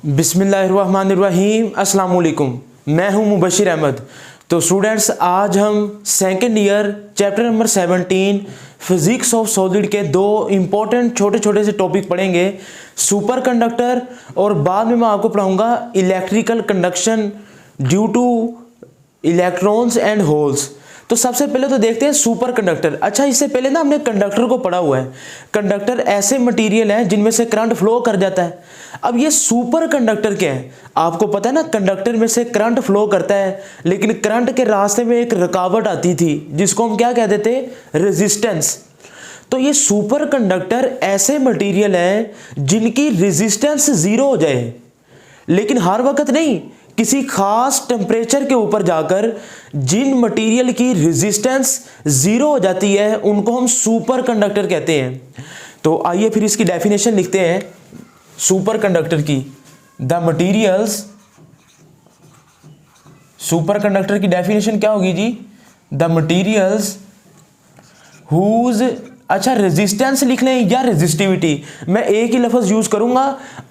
बिस्मिल्लाहिर्रहमानिर्रहीम अस्सलाम वालेकुम। मैं हूं मुबशिर अहमद। तो स्टूडेंट्स, आज हम second year chapter number 17 physics of solid के दो इंपॉर्टेंट छोटे छोटे से टॉपिक पढ़ेंगे, सुपर कंडक्टर और बाद में मैं आपको पढ़ाऊंगा electrical conduction due two electrons and holes. तो सबसे पहले तो देखते हैं सुपर कंडक्टर। अच्छा, इससे पहले ना हमने कंडक्टर को पढ़ा हुआ है। कंडक्टर ऐसे मटेरियल हैं जिनमें से करंट फ्लो कर जाता है। अब ये सुपर कंडक्टर क्या है? आपको पता है ना, कंडक्टर में से करंट फ्लो करता है, लेकिन करंट के रास्ते में एक रुकावट आती थी जिसको हम क्या कहते थे? रेजिस्टेंस। तो ये सुपर कंडक्टर ऐसे मटेरियल हैं जिनकी रेजिस्टेंस जीरो हो जाए, लेकिन हर वक्त नहीं, किसी खास टेम्परेचर के ऊपर जाकर जिन मटेरियल की रेजिस्टेंस जीरो हो जाती है उनको हम सुपर कंडक्टर कहते हैं। तो आइए फिर इसकी डेफिनेशन लिखते हैं सुपर कंडक्टर की। द मटेरियल्स, सुपर कंडक्टर की डेफिनेशन क्या होगी जी? द मटेरियल्स हुज, अच्छा रेजिस्टेंस लिख लें या रेजिस्टिविटी, मैं एक ही लफ्ज यूज करूंगा।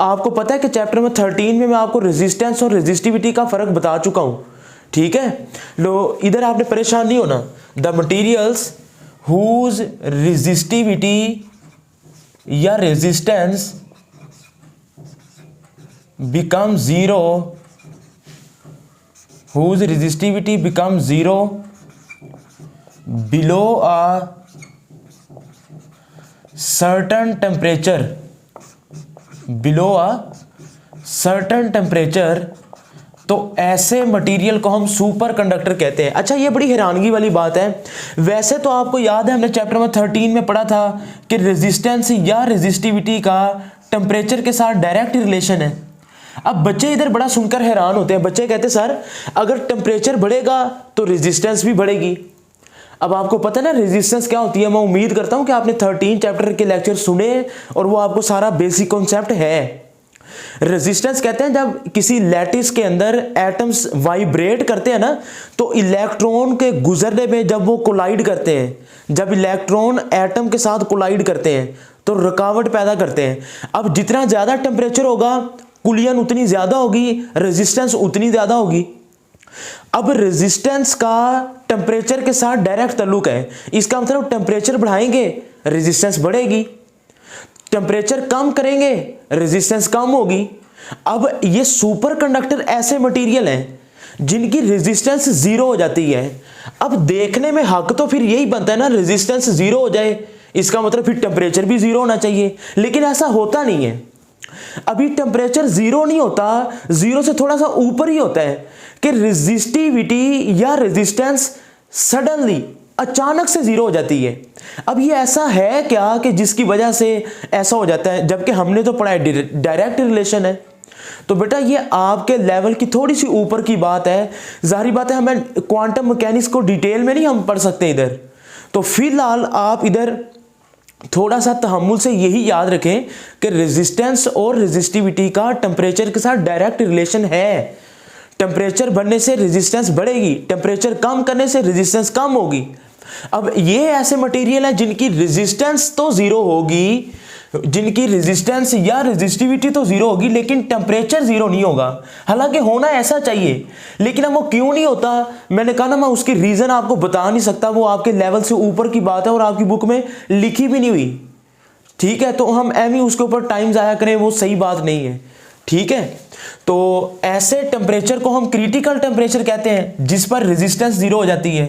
आपको पता है कि चैप्टर नंबर 13 में मैं आपको रेजिस्टेंस और रेजिस्टिविटी का फर्क बता चुका हूं, ठीक है? लो, इधर आपने परेशान नहीं होना। द मटेरियल्स हुज रेजिस्टिविटी या resistance become zero, whose resistivity become zero below a certain temperature, below a certain temperature, तो ऐसे मटेरियल को हम सुपर कंडक्टर कहते हैं। अच्छा, ये बड़ी हैरानगी वाली बात है। वैसे तो आपको याद है हमने चैप्टर नंबर 13 में पढ़ा था कि रेजिस्टेंस या रेजिस्टिविटी का टेम्परेचर के साथ डायरेक्ट रिलेशन है। अब बच्चे इधर बड़ा सुनकर हैरान होते हैं। बच्चे कहते हैं सर, अगर टेम्परेचर बढ़ेगा तो रेजिस्टेंस भी बढ़ेगी। अब आपको पता है ना रेजिस्टेंस क्या होती है? मैं उम्मीद करता हूं कि आपने 13 चैप्टर के लेक्चर सुने और वो आपको सारा बेसिक कॉन्सेप्ट है। रेजिस्टेंस कहते हैं जब किसी लैटिस के अंदर एटम्स वाइब्रेट करते हैं ना, तो इलेक्ट्रॉन के गुजरने में जब वो कोलाइड करते हैं, जब इलेक्ट्रॉन एटम के साथ कोलाइड करते हैं तो रुकावट पैदा करते हैं। अब जितना ज्यादा टेम्परेचर होगा, कुलियन उतनी ज्यादा होगी, रेजिस्टेंस उतनी ज्यादा होगी। अब रेजिस्टेंस का टेम्परेचर के साथ डायरेक्ट ताल्लुक है। इसका मतलब टेम्परेचर बढ़ाएंगे रेजिस्टेंस बढ़ेगी, टेम्परेचर कम करेंगे रेजिस्टेंस कम होगी। अब ये सुपर कंडक्टर ऐसे मटेरियल हैं जिनकी रेजिस्टेंस जीरो हो जाती है। अब देखने में हक तो फिर यही बनता है ना, रेजिस्टेंस जीरो हो जाए, इसका मतलब फिर टेम्परेचर भी जीरो होना चाहिए, लेकिन ऐसा होता नहीं है। अभी टेम्परेचर जीरो नहीं होता, जीरो से थोड़ा सा ऊपर ही होता है कि रेजिस्टिविटी या रेजिस्टेंस सडनली अचानक से जीरो हो जाती है। अब ये ऐसा है क्या कि जिसकी वजह से ऐसा हो जाता है, जबकि हमने तो पढ़ा है डायरेक्ट रिलेशन है। तो बेटा ये आपके लेवल की थोड़ी सी ऊपर की बात है। जाहिर बात है हमें क्वांटम मैकेनिक्स को डिटेल में नहीं हम पढ़ सकते इधर। तो फिलहाल आप इधर थोड़ा सा तहम्मुल से यही याद रखें कि रेजिस्टेंस और रेजिस्टिविटी का टेम्परेचर के साथ डायरेक्ट रिलेशन है। टेम्परेचर बढ़ने से रेजिस्टेंस बढ़ेगी, टेम्परेचर कम करने से रेजिस्टेंस कम होगी। अब ये ऐसे मटेरियल हैं जिनकी रेजिस्टेंस तो जीरो होगी, जिनकी रेजिस्टेंस या रेजिस्टिविटी तो जीरो होगी, लेकिन टेम्परेचर जीरो नहीं होगा। हालांकि होना ऐसा चाहिए, लेकिन अब वो क्यों नहीं होता, मैंने कहा ना, मैं उसकी रीजन आपको बता नहीं सकता। वो आपके लेवल से ऊपर की बात है और आपकी बुक में लिखी भी नहीं हुई, ठीक है? तो हम एम ही उसके ऊपर टाइम जाया करें, वो सही बात नहीं है, ठीक है? तो ऐसे टेम्परेचर को हम क्रिटिकल टेम्परेचर कहते हैं जिस पर रेजिस्टेंस जीरो हो जाती है।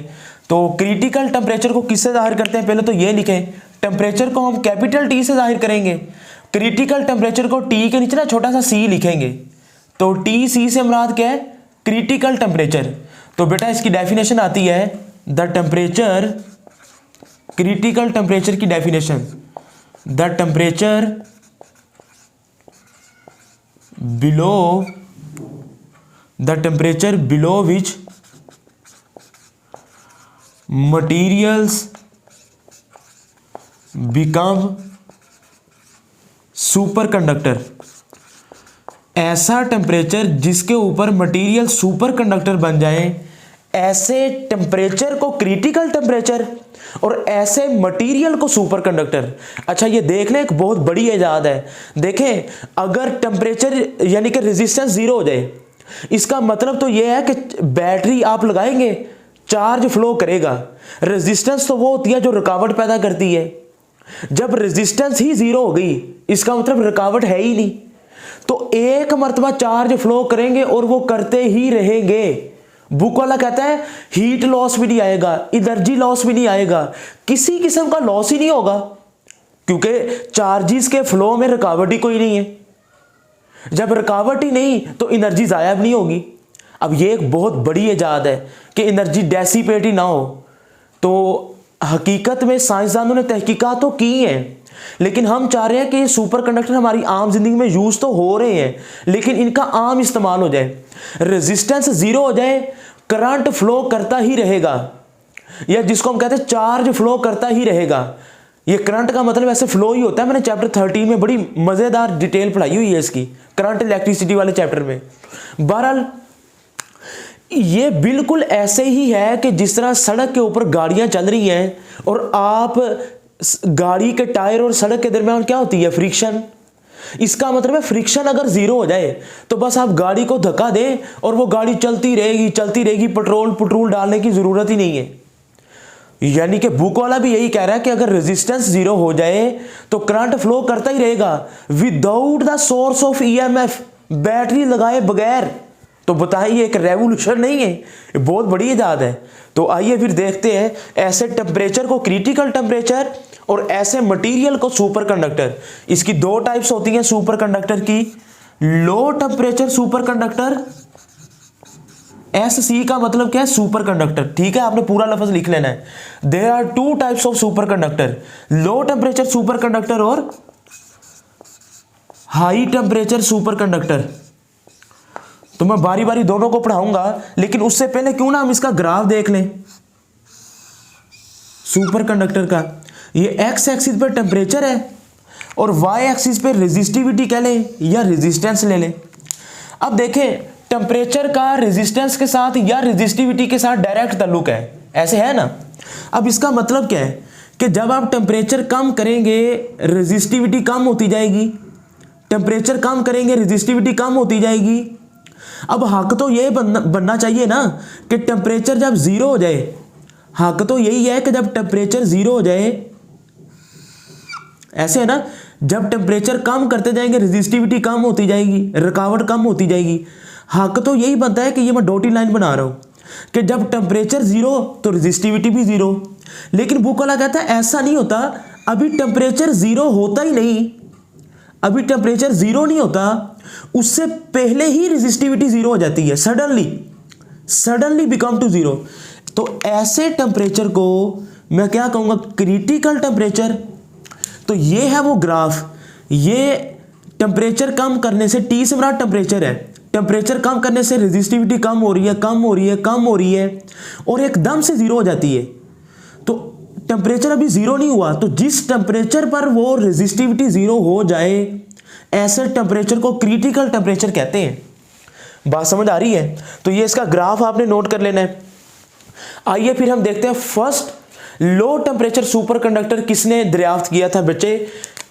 तो क्रिटिकल टेम्परेचर को किससे जाहिर करते हैं? पहले तो ये लिखें, टेम्परेचर को हम कैपिटल टी से जाहिर करेंगे। क्रिटिकल टेम्परेचर को टी के नीचे ना छोटा सा सी लिखेंगे। तो टी सी से मुराद क्या है? Critical temperature. तो बेटा इसकी डेफिनेशन आती है द टेम्परेचर, क्रिटिकल टेम्परेचर की definition, the temperature below, the temperature below which materials become superconductor। ऐसा टेम्परेचर जिसके ऊपर मटेरियल सुपर कंडक्टर बन जाए, ऐसे टेम्परेचर को क्रिटिकल टेम्परेचर और ऐसे मटेरियल को सुपर कंडक्टर। अच्छा ये देख लें, एक बहुत बड़ी इजाद है। देखें, अगर टेम्परेचर यानी कि रेजिस्टेंस जीरो हो जाए, इसका मतलब तो यह है कि बैटरी आप लगाएंगे, चार्ज फ्लो करेगा। रेजिस्टेंस तो वो होती है जो रुकावट पैदा करती है। जब रेजिस्टेंस ही जीरो हो गई, इसका मतलब रुकावट है ही नहीं, तो एक मर्तबा चार्ज फ्लो करेंगे और वो करते ही रहेंगे। बुक वाला कहता है हीट लॉस भी नहीं आएगा, एनर्जी लॉस भी नहीं आएगा, किसी किस्म का लॉस ही नहीं होगा, क्योंकि चार्जेस के फ्लो में रुकावट ही कोई नहीं है। जब रुकावट ही नहीं तो एनर्जी जाया भी नहीं होगी। अब ये एक बहुत बड़ी इजाद है कि एनर्जी डेसिपेट ही ना हो। तो हकीकत में साइंसदानों ने तहकीकात तो की हैं, लेकिन हम चाह रहे हैं कि ये सुपर कंडक्टर हमारी आम जिंदगी में यूज तो हो रहे हैं, लेकिन इनका आम इस्तेमाल हो जाए, रेजिस्टेंस जीरो हो जाए, करंट फ्लो करता ही रहेगा, या जिसको हम कहते हैं चार्ज फ्लो करता ही रहेगा। ये करंट का मतलब ऐसे फ्लो ही होता है। मैंने चैप्टर 13 में बड़ी मजेदार डिटेल पढ़ाई हुई है इसकी, करंट इलेक्ट्रिसिटी वाले चैप्टर में। बहरहाल ये बिल्कुल ऐसे ही है कि जिस तरह सड़क के ऊपर गाड़ियां चल रही हैं और आप गाड़ी के टायर और सड़क के दरमियान क्या होती है, फ्रिक्शन। इसका मतलब है फ्रिक्शन अगर जीरो हो जाए तो बस आप गाड़ी को धक्का दें और वो गाड़ी चलती रहेगी, पेट्रोल डालने की जरूरत ही नहीं है। यानी कि बुक वाला भी यही कह रहा है कि अगर रेजिस्टेंस जीरो हो जाए तो करंट फ्लो करता ही रहेगा without the source of EMF, battery लगाए बगैर। तो बताइए, एक रेवोल्यूशन नहीं है, ये बहुत बड़ी इजाद है। तो आइए फिर देखते हैं ऐसे टेम्परेचर को क्रिटिकल टेम्परेचर और ऐसे मटेरियल को सुपर कंडक्टर। इसकी दो टाइप्स होती हैं सुपर कंडक्टर की, लो टेम्परेचर सुपर कंडक्टर, SC का मतलब क्या है, सुपर कंडक्टर। ठीक है, आपने पूरा लफ्ज लिख लेना है। There are two types of superconductor, low temperature superconductor और हाई टेम्परेचर सुपर कंडक्टर। तो मैं बारी बारी दोनों को पढ़ाऊंगा, लेकिन उससे पहले क्यों ना हम इसका ग्राफ देख लें सुपर कंडक्टर का। ये एक्स एक्सिस पर टेम्परेचर है और वाई एक्सिस पे रेजिस्टिविटी कह लें या रेजिस्टेंस ले लें। अब देखें, टेम्परेचर का रेजिस्टेंस के साथ या रेजिस्टिविटी के साथ डायरेक्ट ताल्लुक है, ऐसे है ना। अब इसका मतलब क्या है कि जब आप टेम्परेचर कम करेंगे रेजिस्टिविटी कम होती जाएगी, टेम्परेचर कम करेंगे रेजिस्टिविटी कम होती जाएगी। अब हक तो ये बनना चाहिए ना कि टेम्परेचर जब जीरो हो जाए, हक तो यही है कि जब टेम्परेचर जीरो हो जाए, ऐसे है ना, जब टेम्परेचर कम करते जाएंगे रेजिस्टिविटी कम होती जाएगी, रुकावट कम होती जाएगी। हक तो यही बनता है कि ये मैं डॉटेड लाइन बना रहा हूं कि जब टेम्परेचर जीरो तो रेजिस्टिविटी भी जीरो। लेकिन बुक वाला कहता है ऐसा नहीं होता, अभी टेम्परेचर जीरो होता ही नहीं, अभी टेम्परेचर जीरो नहीं होता, उससे पहले ही रेजिस्टिविटी जीरो हो जाती है, सडनली बिकम टू जीरो। तो ऐसे टेम्परेचर को मैं क्या कहूंगा, क्रिटिकल टेम्परेचर। तो ये है वो ग्राफ, ये टेम्परेचर कम करने से, T से बड़ा टेम्परेचर है, टेम्परेचर कम करने से रेजिस्टिविटी कम हो रही है और एकदम से जीरो हो जाती है। तो टेम्परेचर अभी जीरो नहीं हुआ, तो जिस टेम्परेचर पर वो रेजिस्टिविटी जीरो हो जाए, ऐसे टेम्परेचर को क्रिटिकल टेम्परेचर कहते हैं। बात समझ आ रही है? तो ये इसका ग्राफ आपने नोट कर लेना है। आइए फिर हम देखते हैं first low temperature superconductor किसने दरियाफ्त किया था बच्चे।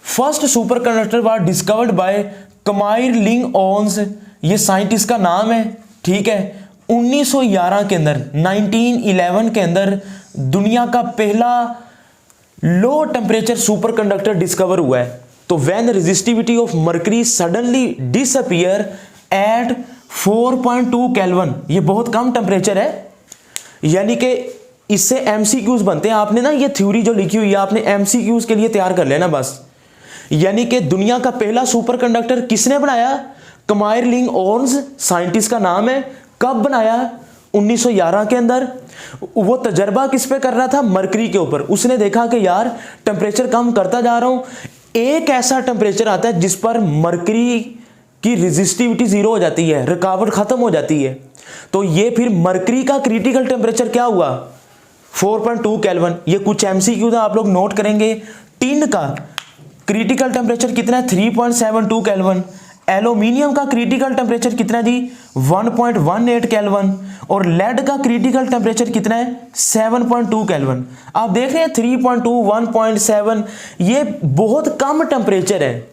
First superconductor was discovered by Kamerlingh Onnes, ये साइंटिस्ट का नाम है, ठीक है। 1911 के अंदर, 1911 के अंदर दुनिया का पहला low temperature superconductor discover हुआ है। तो when resistivity of mercury suddenly disappear at 4.2 kelvin, ये बहुत कम टेम्परेचर है, यानी कि इससे एमसीक्यूज बनते हैं। आपने ना ये थ्योरी जो लिखी हुई है आपने एमसीक्यूज के लिए तैयार कर लेना बस। यानी कि दुनिया का पहला सुपर कंडक्टर किसने बनाया, कमाइर लिंग ओन्स, साइंटिस्ट का नाम है। कब बनाया, 1911 के अंदर। वो तजर्बा किस पे कर रहा था, मरकरी के ऊपर। उसने देखा कि यार टेम्परेचर कम करता जा रहा हूं, एक ऐसा टेम्परेचर आता है जिस पर मरकरी की रेजिस्टिविटी जीरो हो जाती है, रुकावट खत्म हो जाती है। तो ये फिर मरकरी का क्रिटिकल टेम्परेचर क्या हुआ, 4.2 केल्विन। ये कुछ एमसीक्यू था, आप लोग नोट करेंगे। टिन का क्रिटिकल टेम्परेचर कितना है, 3.72 केल्विन। एल्यूमिनियम का क्रिटिकल टेम्परेचर कितना है जी 1.18 केल्विन और लेड का क्रिटिकल टेम्परेचर कितना है 7.2 केल्विन। आप देख रहे हैं 3.2 1.7 ये बहुत कम टेम्परेचर है,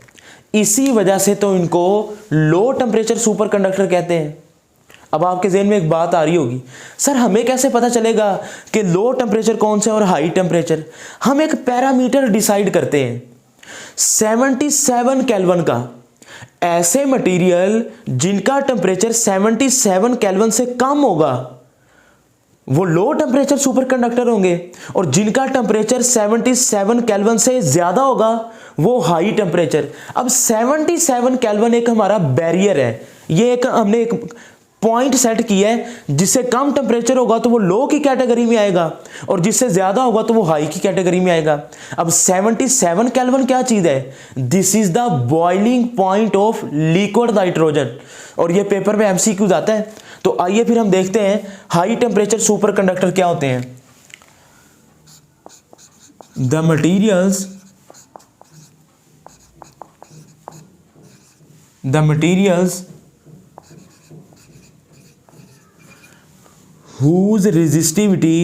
इसी वजह से तो इनको लो टेम्परेचर सुपर कंडक्टर कहते हैं। अब आपके ज़हन में एक बात आ रही होगी, सर हमें कैसे पता चलेगा कि लो टेम्परेचर कौन सा और हाई टेम्परेचर? हम एक पैरामीटर डिसाइड करते हैं 77 केल्विन का। ऐसे मटेरियल जिनका टेम्परेचर 77 केल्विन से कम होगा वो लो टेम्परेचर सुपर कंडक्टर होंगे, और जिनका टेम्परेचर 77 केल्विन से ज्यादा होगा वो हाई टेम्परेचर। अब 77 केल्विन एक हमारा बैरियर है, ये एक हमने एक पॉइंट सेट किया है, जिससे कम टेम्परेचर होगा तो वो लो की कैटेगरी में आएगा और जिससे ज्यादा होगा तो वो हाई की कैटेगरी में आएगा। अब 77 केल्विन क्या चीज है? This is the boiling point of liquid nitrogen, और ये पेपर में एमसीक्यूज आता है। तो आइए फिर हम देखते हैं हाई टेम्परेचर सुपर कंडक्टर क्या होते हैं। The materials whose resistivity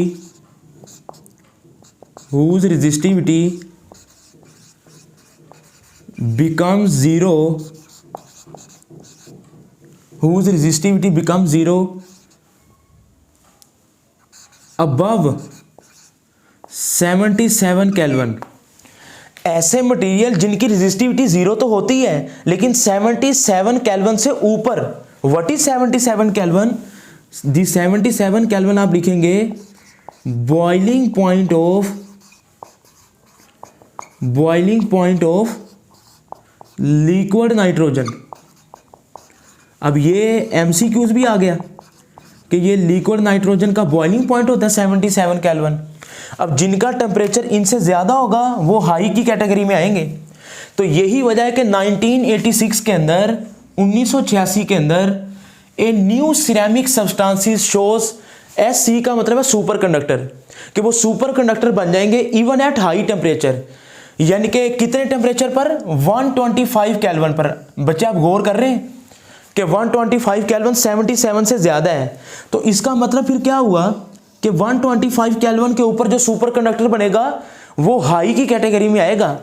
becomes zero above 77 kelvin. ऐसे मटेरियल जिनकी रेजिस्टिविटी जीरो तो होती है लेकिन 77 केल्विन से ऊपर। What is 77 kelvin? The 77 kelvin आप लिखेंगे boiling point of liquid nitrogen. अब ये एमसीक्यूज भी आ गया कि ये लिक्विड नाइट्रोजन का बॉइलिंग पॉइंट होता है 77 केल्विन। अब जिनका टेम्परेचर इनसे ज्यादा होगा वो हाई की कैटेगरी में आएंगे। तो यही वजह है कि 1986 के अंदर 1986 के अंदर a new ceramic substances shows SC का मतलब है सुपर कंडक्टर, कि वो सुपर कंडक्टर बन जाएंगे इवन एट हाई टेम्परेचर। यानी कि कितने टेम्परेचर पर? 125 केल्विन पर। बच्चे आप गौर कर रहे हैं कि 125 केल्विन 77 से ज्यादा है, तो इसका मतलब फिर क्या हुआ कि 125 केल्विन के ऊपर जो सुपर कंडक्टर बनेगा वो हाई की कैटेगरी में आएगा।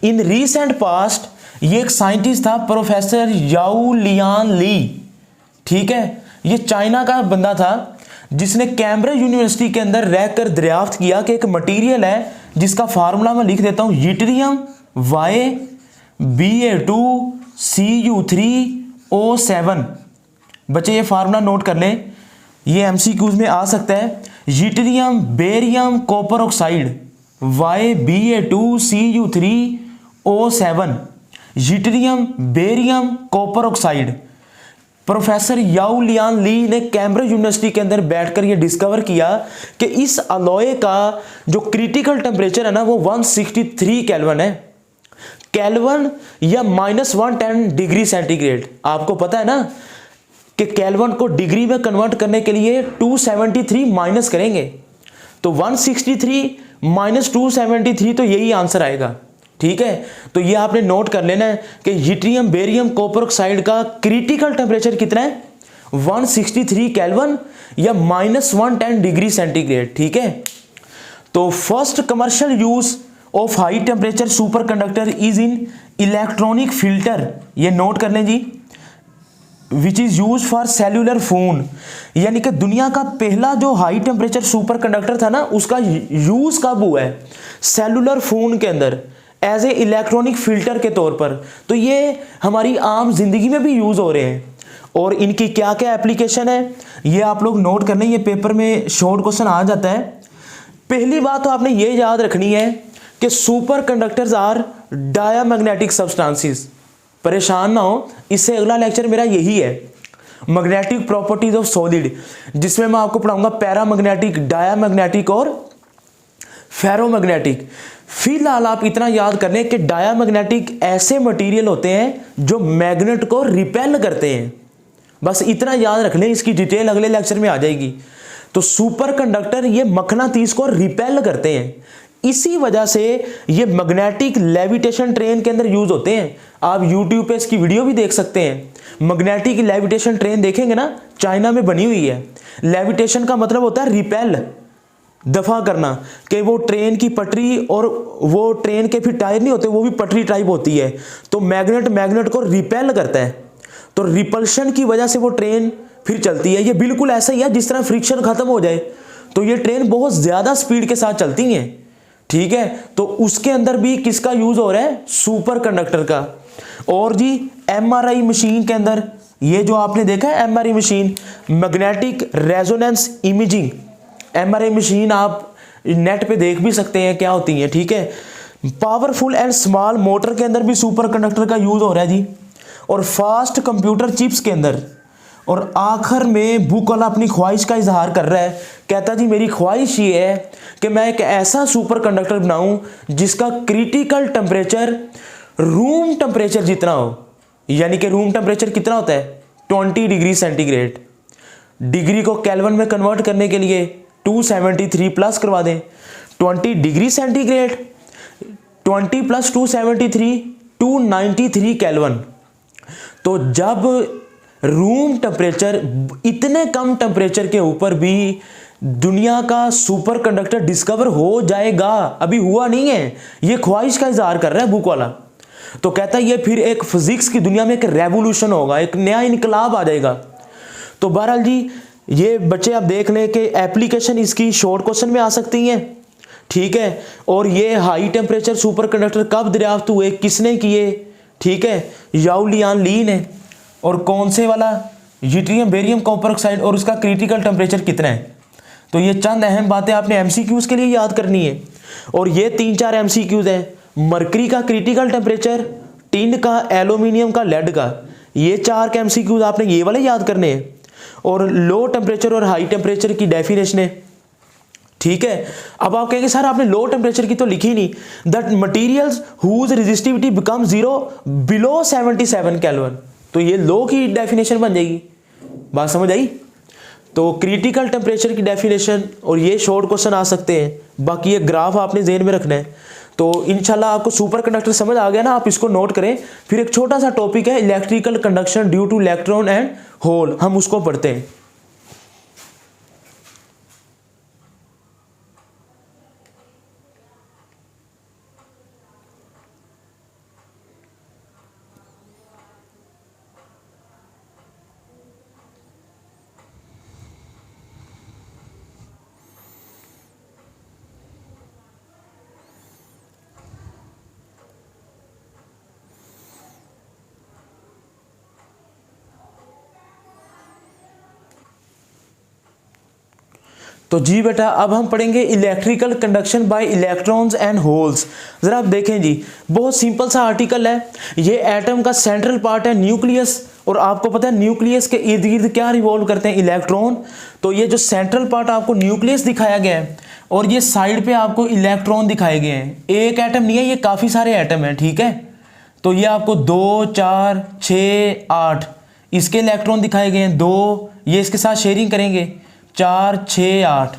इन रीसेंट पास्ट ये एक साइंटिस्ट था प्रोफेसर याओ लियान ली, ठीक है, ये चाइना का बंदा था जिसने कैम्ब्रिज यूनिवर्सिटी के अंदर रहकर दरियाफ्त किया कि एक मटेरियल है जिसका फार्मूला मैं लिख देता हूं, यूट्रियम YBA2CU3O7। बच्चे ये फार्मूला नोट कर लें, ये एमसीक्यूज में आ सकता है। Yttrium barium copper oxide YBA2CU3O7, yttrium barium copper oxide. Professor Yao Lian Li ने कैम्ब्रिज यूनिवर्सिटी के अंदर बैठकर यह डिस्कवर किया कि इस अलॉय का जो क्रिटिकल टेम्परेचर है ना वो 163 केल्विन है। केल्विन या -110 डिग्री सेंटीग्रेड। आपको पता है ना कि केल्विन को डिग्री में कन्वर्ट करने के लिए 273 माइनस करेंगे, तो 163 - 273 तो यही आंसर आएगा, ठीक है। तो ये आपने नोट कर लेना है कि यूट्रियम बेरियम कॉपर ऑक्साइड का क्रिटिकल टेम्परेचर कितना है? 163 केल्विन या -110 डिग्री सेंटीग्रेड, ठीक है। तो first commercial use of high temperature superconductor is in electronic filter, ये नोट कर लें जी, which is use for cellular phone. यानी कि दुनिया का पहला जो हाई टेम्परेचर सुपर कंडक्टर था ना उसका यूज कब हुआ है? सेल्यूलर फोन के अंदर एज ए इलेक्ट्रॉनिक फिल्टर के तौर पर। तो ये हमारी आम जिंदगी में भी यूज हो रहे हैं और इनकी क्या क्या एप्लीकेशन है ये आप लोग नोट कर लें, ये पेपर में शॉर्ट क्वेश्चन आ जाता है। पहली बात तो आपने ये याद रखनी है कि superconductors are diamagnetic substances. परेशान ना हो, इससे अगला लेक्चर मेरा यही है, मैग्नेटिक प्रॉपर्टीज ऑफ सॉलिड, जिसमें मैं आपको पढ़ाऊंगा पैरामैग्नेटिक, डायामैग्नेटिक और फेरोमैग्नेटिक। फिलहाल आप इतना याद कर लें कि डायामैग्नेटिक ऐसे मटेरियल होते हैं जो मैग्नेट को रिपेल करते हैं। बस इतना याद रख लें, इसकी डिटेल अगले लेक्चर में आ जाएगी। तो सुपर कंडक्टर ये मकनातीस को रिपेल करते हैं, इसी वजह से ये मैग्नेटिक लेविटेशन ट्रेन के अंदर यूज होते हैं। आप यूट्यूब पे इसकी वीडियो भी देख सकते हैं। मैग्नेटिक लेविटेशन ट्रेन देखेंगे ना, चाइना में बनी हुई है। लेविटेशन का मतलब होता है रिपेल, दफा करना, कि वो ट्रेन की पटरी और वो ट्रेन के फिर टायर नहीं होते, वो भी पटरी टाइप होती है, तो मैग्नेट को रिपेल करता है, तो रिपल्शन की वजह से वो ट्रेन फिर चलती है। ये बिल्कुल ऐसा ही है जिस तरह फ्रिक्शन खत्म हो जाए तो ये ट्रेन बहुत ज्यादा स्पीड के साथ चलती है, ठीक है। तो उसके अंदर भी किसका यूज हो रहा है, सुपर कंडक्टर का। और जी एमआरआई मशीन के अंदर, ये जो आपने देखा है MRI machine, magnetic resonance imaging, MRI machine आप नेट पे देख भी सकते हैं क्या होती है, ठीक है। पावरफुल एंड स्मॉल मोटर के अंदर भी सुपर कंडक्टर का यूज हो रहा है जी, और फास्ट कंप्यूटर चिप्स के अंदर। और आखिर में बुक वाला अपनी ख्वाहिश का इजहार कर रहा है, कहता जी मेरी ख्वाहिश ये है कि मैं एक ऐसा सुपर कंडक्टर बनाऊं जिसका क्रिटिकल टेम्परेचर रूम टेम्परेचर जितना हो। यानी कि रूम टेम्परेचर कितना होता है, 20 डिग्री सेंटीग्रेड। डिग्री को केल्विन में कन्वर्ट करने के लिए 273 प्लस करवा दें, 20 डिग्री सेंटीग्रेड, 20 प्लस 273 293 केल्विन। तो जब रूम टेम्परेचर, इतने कम टेम्परेचर के ऊपर भी दुनिया का सुपर कंडक्टर डिस्कवर हो जाएगा, अभी हुआ नहीं है, ये ख्वाहिश का इजहार कर रहा है बुक वाला। तो कहता है ये फिर एक फिजिक्स की दुनिया में एक रेवोल्यूशन होगा, एक नया इनकलाब आ जाएगा। तो बहरहाल जी ये बच्चे आप देख लें कि एप्लीकेशन इसकी शॉर्ट क्वेश्चन में आ सकती हैं, ठीक है। और ये हाई टेम्परेचर सुपर कंडक्टर कब दरियाफ्त हुए, किसने किए, ठीक है, याओ लियान ली ने। और कौन से वाला, यूट्रियम बेरियम कॉपर ऑक्साइड, और उसका क्रिटिकल टेम्परेचर कितना है। तो ये चंद अहम बातें आपने एमसीक्यूज के लिए याद करनी है। और ये 3-4 एमसीक्यूज हैं, मरकरी का क्रिटिकल टेम्परेचर, टिन का, एल्यूमिनियम का, लेड का, ये 4 के एमसीक्यूज आपने ये वाले याद करने हैं। और लो टेम्परेचर और हाई टेम्परेचर की डेफिनेशन है, ठीक है। अब आप कहेंगे सर आपने लो टेम्परेचर की तो लिखी नहीं, that materials whose resistivity become 0 below 77 kelvin. तो ये लो की डेफिनेशन बन जाएगी, बात समझ आई। तो क्रिटिकल टेम्परेचर की डेफिनेशन, और ये शॉर्ट क्वेश्चन आ सकते हैं। बाकी ये ग्राफ आपने ज़हन में रखना है। तो इंशाल्लाह आपको सुपर कंडक्टर समझ आ गया ना, आप इसको नोट करें। फिर एक छोटा सा टॉपिक है electrical conduction due to electron and hole, हम उसको पढ़ते हैं। तो जी बेटा अब हम पढ़ेंगे electrical conduction bye electrons and holes. जरा आप देखें जी, बहुत सिंपल सा आर्टिकल है। ये एटम का सेंट्रल पार्ट है न्यूक्लियस, और आपको पता है न्यूक्लियस के इर्द गिर्द क्या रिवॉल्व करते हैं, इलेक्ट्रॉन। तो ये जो सेंट्रल पार्ट आपको न्यूक्लियस दिखाया गया है, और ये साइड पे आपको इलेक्ट्रॉन दिखाए गए हैं। एक एटम नहीं है, ये काफ़ी सारे एटम हैं, ठीक है। तो ये आपको 2, 4, 6, 8 इसके इलेक्ट्रॉन दिखाए गए हैं, 2 ये इसके साथ शेयरिंग करेंगे, 4, 6, 8।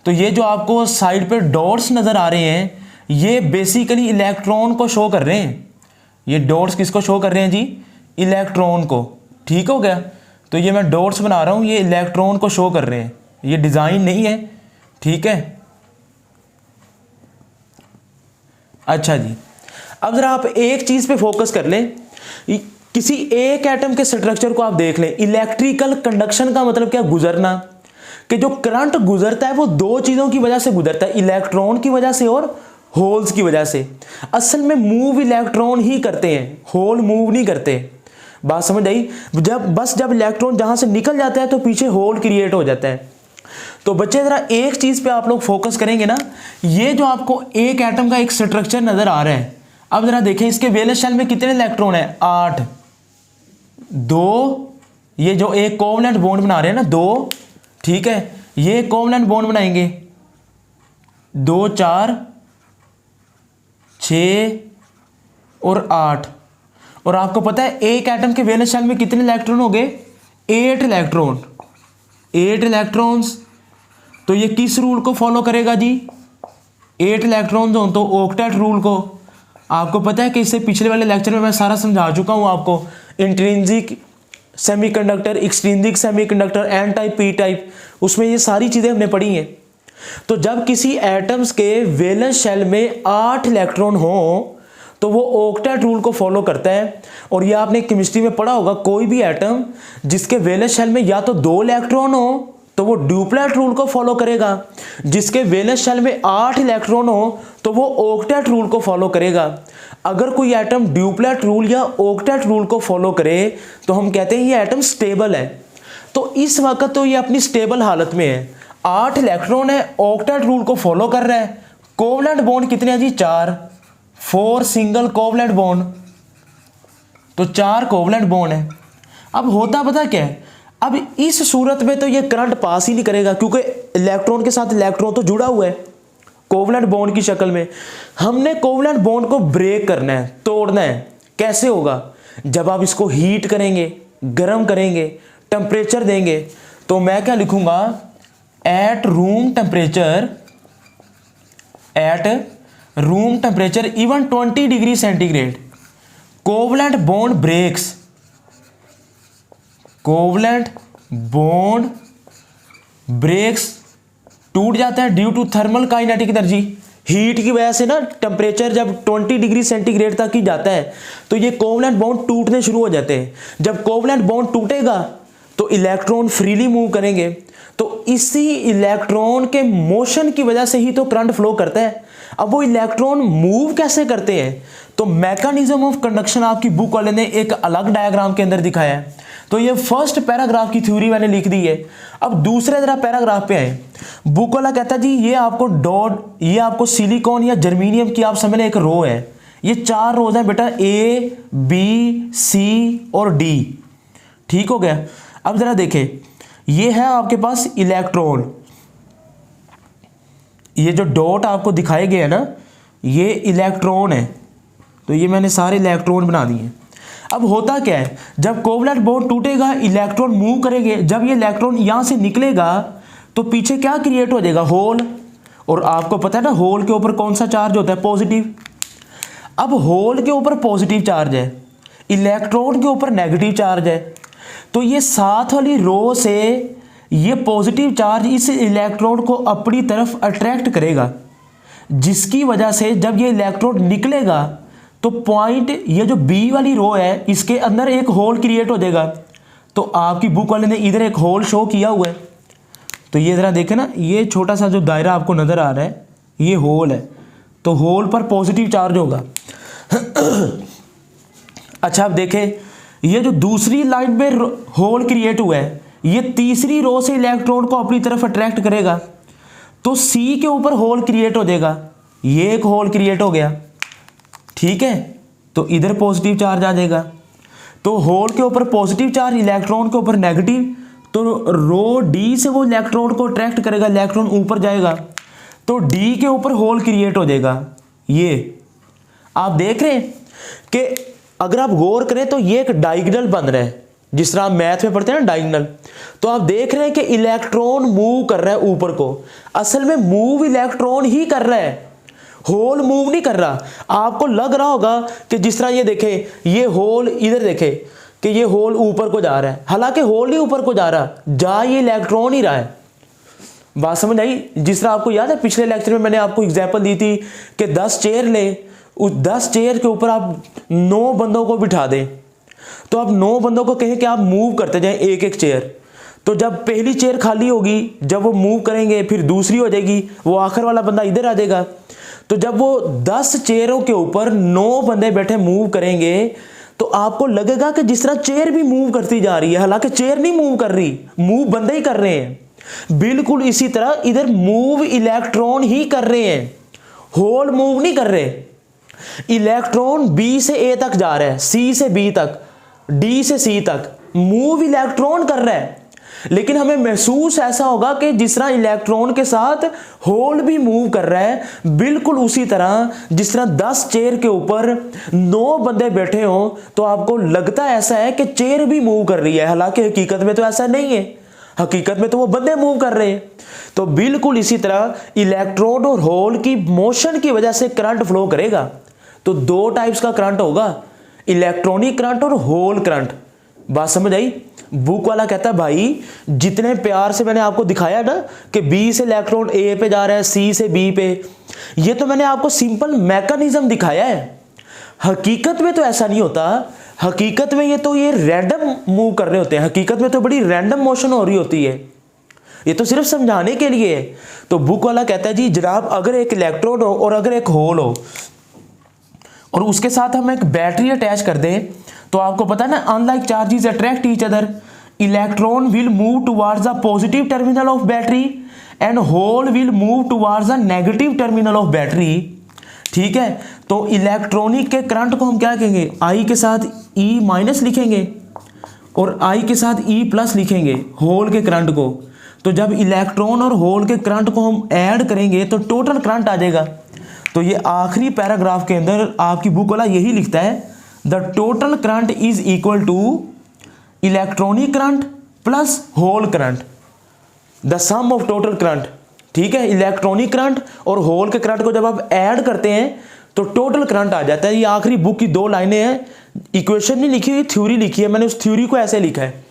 तो ये जो आपको साइड पे डॉट्स नज़र आ रहे हैं, ये बेसिकली इलेक्ट्रॉन को शो कर रहे हैं। ये डॉट्स किसको शो कर रहे हैं जी, इलेक्ट्रॉन को, ठीक हो गया। तो ये मैं डॉट्स बना रहा हूँ, ये इलेक्ट्रॉन को शो कर रहे हैं, ये डिज़ाइन नहीं है, ठीक है। अच्छा जी, अब जरा आप एक चीज़ पे फोकस कर लें, किसी एक एटम के स्ट्रक्चर को आप देख लें। इलेक्ट्रिकल कंडक्शन का मतलब क्या, गुजरना, कि जो करंट गुजरता है वो 2 चीज़ों की वजह से गुजरता है, इलेक्ट्रॉन की वजह से और होल्स की वजह से। असल में मूव इलेक्ट्रॉन ही करते हैं, होल मूव नहीं करते। बात समझ आई। जब इलेक्ट्रॉन जहां से निकल जाता है तो पीछे होल क्रिएट हो जाता है। तो बच्चे जरा एक चीज़ पे आप लोग फोकस करेंगे ना, ये जो आपको एक एटम का एक स्ट्रक्चर नजर आ रहा है, अब जरा देखें इसके वैलेंस शेल में कितने इलेक्ट्रॉन है, 8, 2, ये जो एक कोवलेंट बॉन्ड बना रहे हैं ना 2, ठीक है, ये कोवलेंट बॉन्ड बनाएंगे 2, 4, 6 और 8। और आपको पता है एक एटम के वैलेंस शेल में कितने इलेक्ट्रॉन हो गए, 8 इलेक्ट्रॉन, 8 इलेक्ट्रॉन्स। तो ये किस रूल को फॉलो करेगा जी, 8 इलेक्ट्रॉन हो तो ऑक्टेट रूल को आपको पता है कि इससे पिछले वाले लेक्चर में मैं सारा समझा चुका हूँ आपको। Intrinsic semiconductor, extrinsic semiconductor, N type, P type, उसमें ये सारी चीज़ें हमने पढ़ी हैं। तो जब किसी एटम्स के वैलेंस शेल में 8 इलेक्ट्रॉन हो तो वो ऑक्टेट रूल को फॉलो करता है। और ये आपने केमिस्ट्री में पढ़ा होगा, कोई भी एटम जिसके वैलेंस शेल में या तो 2 इलेक्ट्रॉन हो तो वो ड्यूप्लेट रूल को फॉलो करेगा, जिसके वैलेंस शेल में 8 इलेक्ट्रॉन हो तो वो ऑक्टेट रूल को फॉलो करेगा। अगर कोई एटम ड्यूप्लेट रूल या ऑक्टेट रूल को फॉलो करे तो हम कहते हैं ये एटम स्टेबल है। तो इस वक्त तो ये अपनी स्टेबल हालत में है, 8 इलेक्ट्रॉन है, ऑक्टेट रूल को फॉलो कर रहा है। कोवलेंट बॉन्ड कितने हैं जी? 4 सिंगल कोवलेंट बॉन्ड, तो 4 कोवलेंट बॉन्ड है। अब होता पता क्या है, अब इस सूरत में तो ये करंट पास ही नहीं करेगा क्योंकि इलेक्ट्रॉन के साथ इलेक्ट्रॉन तो जुड़ा हुआ है कोवलेंट बॉन्ड की शक्ल में। हमने कोवलेंट बॉन्ड को ब्रेक करना है, तोड़ना है। कैसे होगा? जब आप इसको हीट करेंगे, गर्म करेंगे, टेम्परेचर देंगे। तो मैं क्या लिखूंगा? At room temperature even 20 degree centigrade covalent bond breaks, covalent bond breaks टूट जाता है due to thermal kinetic energy. Heat की वजह से ना टेम्परेचर जब 20 डिग्री सेंटीग्रेड तक ही जाता है तो ये कोवलेंट बॉन्ड टूटने शुरू हो जाते हैं। जब कोवलेंट बॉन्ड टूटेगा तो इलेक्ट्रॉन फ्रीली मूव करेंगे। तो इसी इलेक्ट्रॉन के मोशन की वजह से ही तो करंट फ्लो करता है। अब वो इलेक्ट्रॉन मूव कैसे करते हैं? तो मैकेनिज्म ऑफ कंडक्शन आपकी बुक वाले ने एक अलग डायग्राम के अंदर दिखाया है। तो ये फर्स्ट पैराग्राफ की थ्योरी मैंने लिख दी है। अब दूसरे जरा पैराग्राफ पे आए। बुक वाला कहता है जी ये आपको सिलिकॉन या जर्मीनियम की आप समझ लें एक रो है। ये 4 रोज हैं बेटा, A, B, C और D। ठीक हो गया। अब जरा देखें, ये है आपके पास इलेक्ट्रॉन, ये जो डॉट आपको दिखाए गए हैं ना, ये इलेक्ट्रॉन है। तो ये मैंने सारे इलेक्ट्रॉन बना दिए। अब होता क्या है, जब कोवलेंट बॉन्ड टूटेगा इलेक्ट्रॉन मूव करेंगे। जब ये इलेक्ट्रॉन यहां से निकलेगा तो पीछे क्या क्रिएट हो जाएगा? होल। और आपको पता है ना होल के ऊपर कौन सा चार्ज होता है? पॉजिटिव। अब होल के ऊपर पॉजिटिव चार्ज है, इलेक्ट्रॉन के ऊपर नेगेटिव चार्ज है। तो ये साथ वाली रो से ये पॉजिटिव चार्ज इस इलेक्ट्रॉन को अपनी तरफ अट्रैक्ट करेगा, जिसकी वजह से जब ये इलेक्ट्रॉन निकलेगा तो पॉइंट, ये जो बी वाली रो है इसके अंदर एक होल क्रिएट हो जाएगा। तो आपकी बुक वाले ने इधर एक होल शो किया हुआ है। तो ये जरा देखें ना, ये छोटा सा जो दायरा आपको नजर आ रहा है ये होल है। तो होल पर पॉजिटिव चार्ज होगा। अच्छा, अब देखें ये जो दूसरी लाइन में होल क्रिएट हुआ है, ये तीसरी रो से इलेक्ट्रॉन को अपनी तरफ अट्रैक्ट करेगा। तो सी के ऊपर होल क्रिएट हो जाएगा, ये एक होल क्रिएट हो गया। ठीक है, तो इधर पॉजिटिव चार्ज आ जाएगा। तो होल के ऊपर पॉजिटिव चार्ज, इलेक्ट्रॉन के ऊपर नेगेटिव। तो रो डी से वो इलेक्ट्रॉन को अट्रैक्ट करेगा, इलेक्ट्रॉन ऊपर जाएगा तो डी के ऊपर होल क्रिएट हो जाएगा। ये आप देख रहे हैं कि अगर आप गौर करें तो ये एक डायगोनल बन रहा है, जिस तरह आप मैथ में पढ़ते हैं ना डायगोनल। तो आप देख रहे हैं कि इलेक्ट्रॉन मूव कर रहा है ऊपर को। असल में मूव इलेक्ट्रॉन ही कर रहा है, होल मूव नहीं कर रहा। आपको लग रहा होगा कि जिस तरह ये देखें, ये होल इधर देखें कि ये होल ऊपर को जा रहा है, हालांकि होल नहीं ऊपर को जा रहा, जा ये इलेक्ट्रॉन ही रहा है। बात समझ आई? जिस तरह आपको याद है पिछले लेक्चर में मैंने आपको एग्जांपल दी थी कि 10 चेयर ले, उस 10 चेयर के ऊपर आप 9 बंदों को बिठा दें। तो आप 9 बंदों को कहें कि आप मूव करते जाएं एक एक चेयर। तो जब पहली चेयर खाली होगी, जब वो मूव करेंगे फिर दूसरी हो जाएगी, वो आखिर वाला बंदा इधर आ जाएगा। तो जब वो 10 चेयरों के ऊपर 9 बंदे बैठे मूव करेंगे तो आपको लगेगा कि जिस तरह चेयर भी मूव करती जा रही है, हालांकि चेयर नहीं मूव कर रही, मूव बंदे ही कर रहे हैं। बिल्कुल इसी तरह इधर मूव इलेक्ट्रॉन ही कर रहे हैं, होल मूव नहीं कर रहे। इलेक्ट्रॉन बी से ए तक जा रहा है, सी से बी तक, डी से सी तक, मूव इलेक्ट्रॉन कर रहा है। लेकिन हमें महसूस ऐसा होगा कि जिस तरह इलेक्ट्रॉन के साथ होल भी मूव कर रहा है, बिल्कुल उसी तरह जिस तरह 10 चेयर के ऊपर 9 बंदे बैठे हों तो आपको लगता ऐसा है कि चेयर भी मूव कर रही है, हालांकि हकीकत में तो ऐसा नहीं है। हकीकत में तो वो बंदे मूव कर रहे हैं। तो बिल्कुल इसी तरह इलेक्ट्रोड और होल की मोशन की वजह से करंट फ्लो करेगा। तो दो टाइप्स का करंट होगा, इलेक्ट्रॉनिक करंट और होल करंट। बात समझ आई? बुक वाला कहता है भाई जितने प्यार से मैंने आपको दिखाया ना कि बी से इलेक्ट्रॉन ए पे जा रहा है, सी से बी पे, ये तो मैंने आपको सिंपल मैकेनिज्म दिखाया है। हकीकत में तो ऐसा नहीं होता। हकीकत में ये रैंडम मूव कर रहे होते हैं। हकीकत में तो बड़ी रैंडम मोशन हो रही होती है। ये तो सिर्फ समझाने के लिए है। तो बुक वाला कहता है जी जनाब अगर एक इलेक्ट्रोड हो और अगर एक होल हो और उसके साथ हम एक बैटरी अटैच कर दें, तो आपको पता है ना, unlike charges attract each other, electron will move towards the positive terminal of battery and hole will move towards the negative terminal of battery. ठीक है, तो इलेक्ट्रॉनिक के करंट को हम क्या कहेंगे, आई के साथ ई माइनस लिखेंगे और आई के साथ ई प्लस लिखेंगे होल के करंट को। तो जब इलेक्ट्रॉन और होल के करंट को हम ऐड करेंगे तो टोटल करंट आ जाएगा। तो ये आखिरी पैराग्राफ के अंदर आपकी बुक वाला यही लिखता है, the total current is equal to electronic current plus hole current, the sum of total current. ठीक है, इलेक्ट्रॉनिक करंट और होल के करंट को जब आप ऐड करते हैं तो टोटल करंट आ जाता है। ये आखिरी बुक की 2 लाइनें हैं, इक्वेशन नहीं लिखी हुई, थ्योरी लिखी है, मैंने उस थ्योरी को ऐसे लिखा है।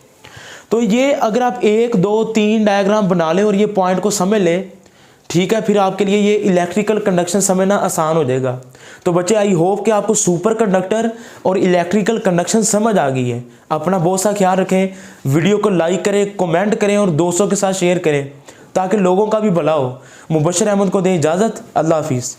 तो ये अगर आप 1 2 3 डायग्राम बना लें और ये पॉइंट को समझ लें, ठीक है, फिर आपके लिए ये इलेक्ट्रिकल कंडक्शन समझना आसान हो जाएगा। तो बच्चे आई होप कि आपको सुपर कंडक्टर और इलेक्ट्रिकल कंडक्शन समझ आ गई है। अपना बहुत सा ख्याल रखें, वीडियो को लाइक करें, कमेंट करें और दोस्तों के साथ शेयर करें ताकि लोगों का भी भला हो। मुबशर अहमद को दें इजाज़त। अल्लाह हाफिज़।